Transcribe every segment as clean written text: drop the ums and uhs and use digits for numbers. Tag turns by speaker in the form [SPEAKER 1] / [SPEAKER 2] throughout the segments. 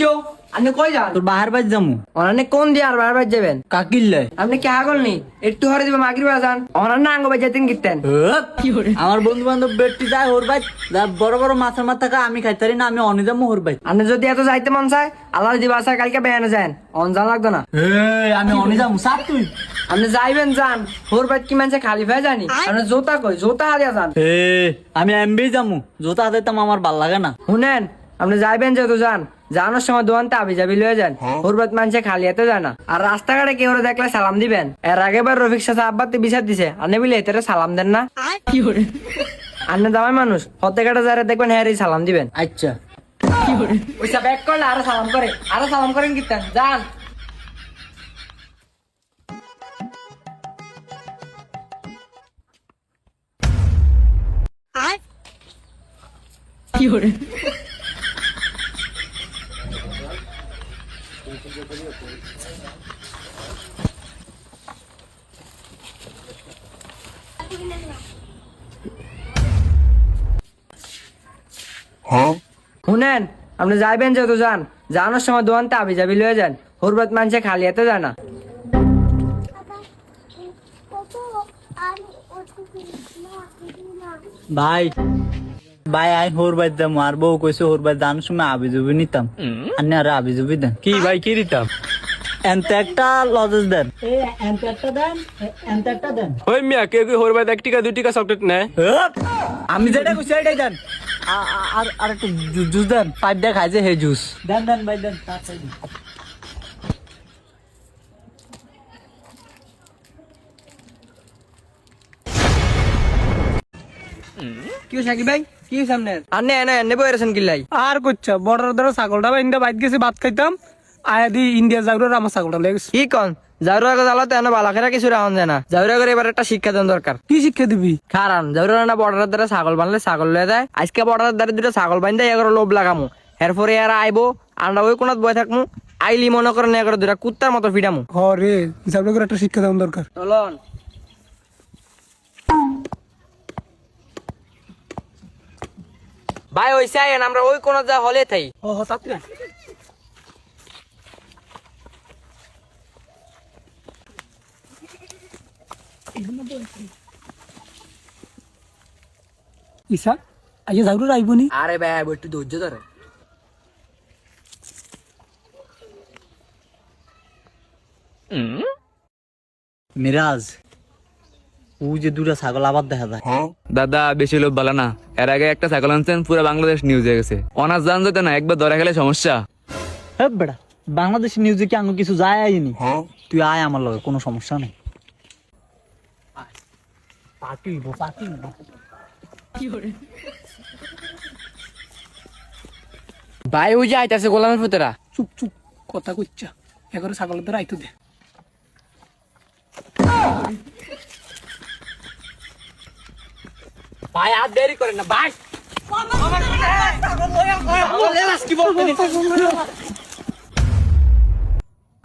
[SPEAKER 1] কেউ আপনি কই যান?
[SPEAKER 2] তোর বাহার বাজ যামু
[SPEAKER 1] অনানে কোন দিয়ে আর বারবার যাবেন?
[SPEAKER 2] কাকিল্লে
[SPEAKER 1] আপনি কি আগল নি? একটু হরে দিবে মাগরি বাজান অনার না আঙ্গ বাজাতেন কিতেন।
[SPEAKER 2] আমার বন্ধু বান্ধব বেটি যায় ওর বাজ বড় বড় মাছের মাথা আমি খাইতারি না, আমি অনে যাবো ওর বাজ।
[SPEAKER 1] আপনি যদি এত যাইতে মন চায় আল্লাহ দিবা আসা কালকে বেয়ানে যান, অনজান লাগতো না।
[SPEAKER 2] আমি অনে যাবো সাপ তুই।
[SPEAKER 1] আপনি যাইবেন যান, ওর বাদ কি মানুষে খালি ভাই জানি। আপনি জোতা কই জোতা হারিয়া যান।
[SPEAKER 2] আমি এমবি যামু, জোতা হাতাইতাম আমার ভাল লাগে না।
[SPEAKER 1] শুনেন আপনি যাইবেন যেহেতু যান, জানোর সময় দোয়ানতে আবি যাবি লয়ে যান। ওরবাদ মানুষে খালি হাতে যায় না। আর রাস্তাঘাটে কেউ দেখলে সালাম দিবেন। এর আগেবার রফিক সাথে আব্বাতে বিচার দিছে, আপনি বলে এতে সালাম দেন না। আপনি দামাই মানুষ, হতে ঘাটে যারা দেখবেন হ্যাঁ সালাম দিবেন।
[SPEAKER 2] আচ্ছা
[SPEAKER 1] ওইসা ব্যাক করলে আরো সালাম করেন কিতেন যান। শুনেন আপনি যাইবেন যেহেতু যান, জানোর সময় দোয়ানতে আবি যাবি লয়ে যান। ওরবাদ মানুষে খালি হাতে যায় না।
[SPEAKER 2] ভাই ভাই আই হোর বাজ যামু, আর বউ কইছে হোর বাজ জানোর সময় আবি জুবি নিতাম, আন্নে আর আবি জুবি দেন।
[SPEAKER 3] কি ভাই কি দিতাম?
[SPEAKER 2] এনতে একটা লজেস দেন, এনতে একটা দেন, এনতে একটা দেন।
[SPEAKER 3] ওই মিয়া কেউ কেউ হরবাদ 1 টাকা 2 টাকা চকলেট নেয়।
[SPEAKER 2] আমি যেটা কইছি সেটাই দেন। আর আর একটু জুস দেন, 5 টাকা খাইছে হে জুস দেন দেন ভাই দেন তাড়াতাড়ি দেন।
[SPEAKER 1] কি সাকিব ভাই কি সামনে আনে এনে এনে বইরেছেন কিলাই?
[SPEAKER 4] আর করছে বর্ডার ধরে ছাগলটা বা ইন্ডিয়া বাইক গেছে ভাত খাইতাম আয়া দি ইন্ডিয়া যাওয়ার আমার ছাগলটা লেগেছে।
[SPEAKER 1] কি কন জাউর আগে জ্বালাতে এনে বালাখেরা কিছু রাহন যায় না। জাউর আগে এবার একটা শিক্ষা দেন দরকার।
[SPEAKER 4] কি শিক্ষা দিবি?
[SPEAKER 1] কারণ জাউর না বর্ডারের দ্বারা ছাগল বানলে ছাগল লয়ে যায়। আজকে বর্ডারের দ্বারা দুটো ছাগল বান্ধে এগারো লোভ লাগামু, এরপরে এরা আইবো আমরা ওই কোনাত বয়ে থাকমু। আইলি মনে করেন এগারো দুটা কুত্তার মতো ফিডামু।
[SPEAKER 4] হরে যাওয়ার করে একটা শিক্ষা দেওয়া দরকার।
[SPEAKER 1] চলন ভাই ওই চাইন আমরা ওই কোনাত যা হলে থাই।
[SPEAKER 4] ও তাতে না ইসা আইয়া যাওয়ার আইব নি।
[SPEAKER 1] আরে ভাই আইবো একটু ধৈর্য ধরে।
[SPEAKER 2] মিরাজ ও যে দুটা ছাগল আবার দেখা যায়।
[SPEAKER 3] দাদা বেশি লোভ ভালো না। এর আগে একটা ছাগল আনছেন পুরো বাংলাদেশ নিউজ হয়ে গেছে। অনার্স জান যেত না, একবার ধরা গেলে সমস্যা।
[SPEAKER 2] হ্যাঁ বেটা বাংলাদেশ নিউজে কি আঙ্গ কিছু যায় আইনি? তুই আয় আমার লগে, কোনো সমস্যা নেই।
[SPEAKER 1] ভাই ওই যে আইতাছে গোলামের পুতেরা।
[SPEAKER 4] চুপ চুপ কথা কইছা এগারো ছাগলের ধরে আইতো দে।
[SPEAKER 1] ভাই আর দেরি করেন না ভাই।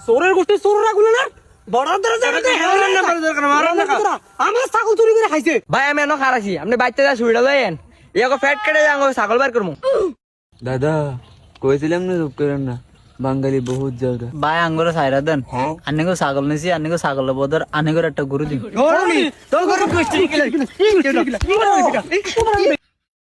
[SPEAKER 4] চোরের গোষ্ঠী চোররা গুলো না বর্ডার ধরে যাবে আমার ছাগল চুরি করে খাইছে।
[SPEAKER 1] ভাই আমি এনে খারাছি, আপনি বাইতে যা সুবিধা লয়েন। ইয়াকে ফ্যাট কেটে যান ছাগল বার করবো।
[SPEAKER 3] দাদা কইছিলাম না চুপ করেন না, বাঙালি বহুত জায়গা।
[SPEAKER 2] ভাই আঙ্গুরে সাইরা দেন, আন্নিগো ছাগল নিছি, আন্নিগো ছাগলের বদর আন্নিগোর একটা গরু দিন।